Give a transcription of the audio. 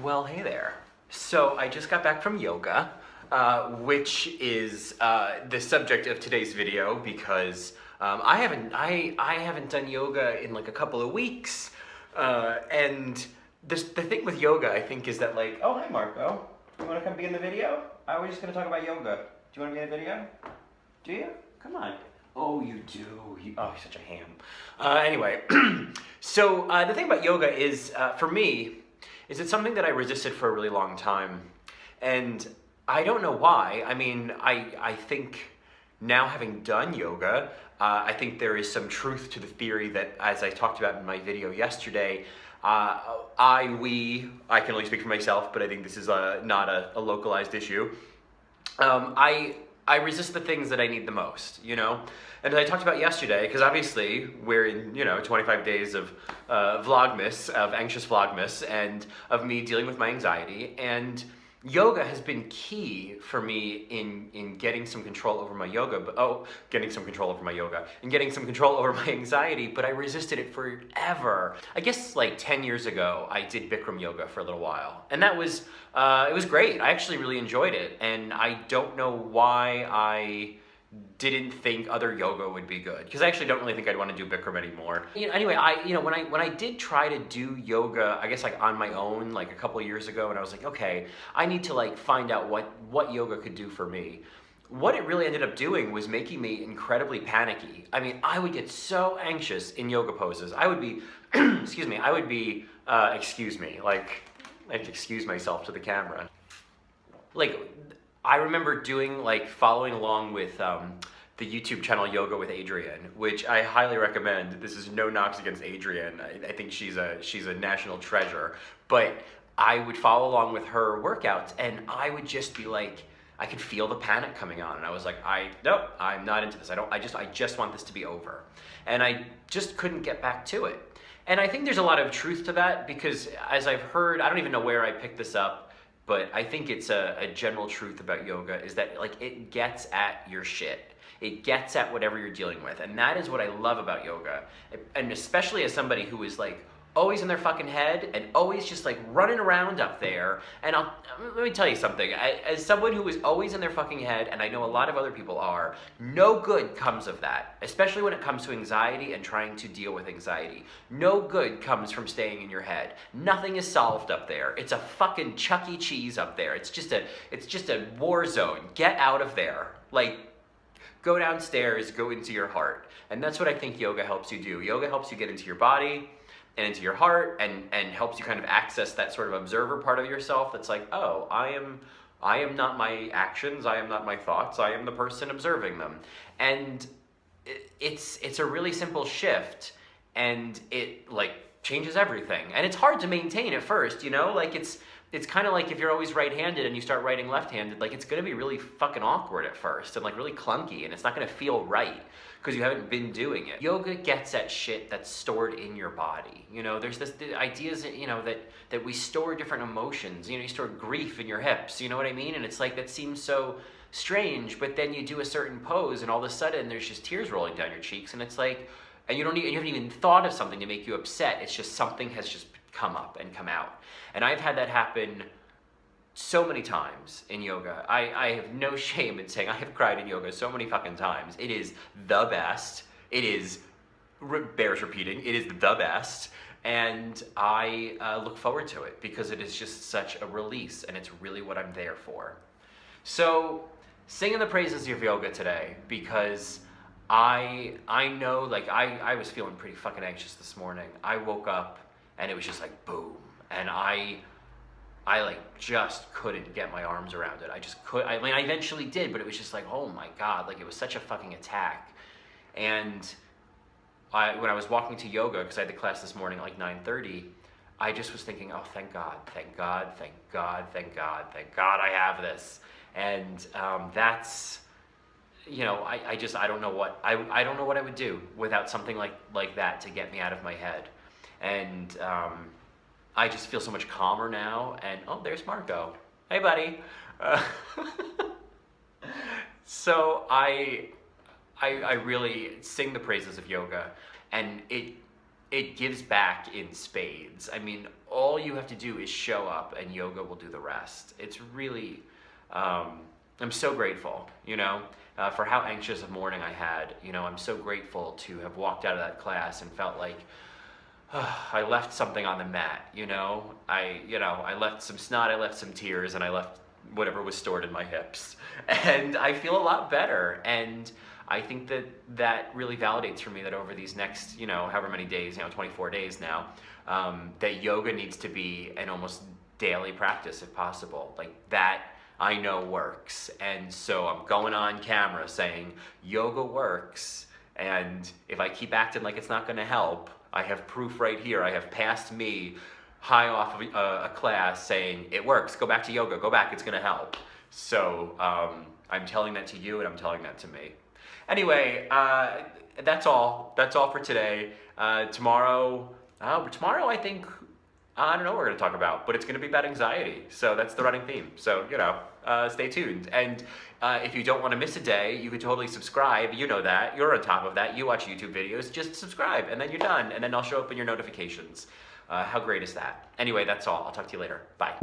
Well, hey there. So I just got back from yoga, which is the subject of today's video because I haven't done yoga in like a couple of weeks, and the thing with yoga I think is that like, oh hi Marco, you want to come be in the video? I was just gonna talk about yoga. Do you want to be in the video? Do you? Come on. Oh, you do. Oh, you're such a ham. Anyway, so the thing about yoga is, for me, is it's something that I resisted for a really long time. And I don't know why. I mean, I think now having done yoga, I think there is some truth to the theory that, as I talked about in my video yesterday, I can only speak for myself, but I think this is not a localized issue. I resist the things that I need the most, you know? And as I talked about yesterday, because obviously we're in, 25 days of Vlogmas, of anxious Vlogmas, and of me dealing with my anxiety, and yoga has been key for me in getting some control over my yoga, getting some control over my yoga, and getting some control over my anxiety, but I resisted it forever. I guess like 10 years ago, I did Bikram yoga for a little while, and that was, it was great. I actually really enjoyed it, and I don't know why I didn't think other yoga would be good, because I actually don't really think I'd want to do Bikram anymore. Anyway, when I did try to do yoga, I guess like on my own, like a couple of years ago, and I was like, okay, I need to like find out what yoga could do for me. What it really ended up doing was making me incredibly panicky. I mean, I would get so anxious in yoga poses. I would be, excuse me, I have to excuse myself to the camera. Like, I remember following along with the YouTube channel Yoga with Adrienne, which I highly recommend. This is no knocks against Adrienne. I think she's a national treasure. But I would follow along with her workouts, and I would just be like, I could feel the panic coming on, and I was like, nope, I'm not into this. I just want this to be over. And I just couldn't get back to it. And I think there's a lot of truth to that, because as I've heard, I don't even know where I picked this up, but I think it's a general truth about yoga is that like it gets at your shit. It gets at whatever you're dealing with. And that is what I love about yoga. And especially as somebody who is like always in their fucking head and always just like running around up there. And let me tell you something. As someone who is always in their fucking head, and I know a lot of other people are, no good comes of that. Especially when it comes to anxiety and trying to deal with anxiety. No good comes from staying in your head. Nothing is solved up there. It's a fucking Chuck E. Cheese up there. It's just a war zone. Get out of there. Like, go downstairs, go into your heart. And that's what I think yoga helps you do. Yoga helps you get into your body and into your heart, and helps you kind of access that sort of observer part of yourself that's like, oh, I am not my actions, I am not my thoughts, I am the person observing them. And it's a really simple shift, and it like changes everything. And it's hard to maintain at first, like it's kind of like if you're always right-handed and you start writing left-handed, like it's gonna be really fucking awkward at first and like really clunky, and it's not gonna feel right because you haven't been doing it. Yoga gets at shit that's stored in your body. There's the ideas that we store different emotions. You store grief in your hips, you know what I mean? And it's like, that seems so strange, but then you do a certain pose and all of a sudden there's just tears rolling down your cheeks, and it's like, and you haven't even thought of something to make you upset. It's just something has just come up and come out. And I've had that happen so many times in yoga. I have no shame in saying I have cried in yoga so many fucking times. It is the best. It bears repeating, it is the best. And I look forward to it because it is just such a release, and it's really what I'm there for. So, singing the praises of yoga today, because I know, like, I was feeling pretty fucking anxious this morning. I woke up and it was just like boom, and I like just couldn't get my arms around it. I eventually did, but it was just like, oh my God, like it was such a fucking attack. And when I was walking to yoga, because I had the class this morning at like 9:30, I just was thinking, oh, thank God, thank God, thank God, thank God, thank God I have this. And that's, I don't know what I would do without something like that to get me out of my head. And I just feel so much calmer now. And oh, there's Marco. Hey, buddy. So I really sing the praises of yoga, and it gives back in spades. I mean, all you have to do is show up and yoga will do the rest. It's really, I'm so grateful, you know, for how anxious a morning I had. You know, I'm so grateful to have walked out of that class and felt like I left something on the mat, you know? I left some snot, I left some tears, and I left whatever was stored in my hips. And I feel a lot better. And I think that that really validates for me that over these next, you know, however many days, you know, 24 days now, that yoga needs to be an almost daily practice if possible. Like that I know works. And so I'm going on camera saying yoga works. And if I keep acting like it's not going to help, I have proof right here. I have passed me high off of a class saying it works. Go back to yoga. Go back. It's going to help. So I'm telling that to you, and I'm telling that to me. Anyway, that's all. That's all for today. Tomorrow, I think, I don't know what we're going to talk about, but it's going to be about anxiety. So that's the running theme. So, you know, stay tuned. And if you don't want to miss a day, you can totally subscribe. You know that. You're on top of that. You watch YouTube videos. Just subscribe, and then you're done. And then I'll show up in your notifications. How great is that? Anyway, that's all. I'll talk to you later. Bye.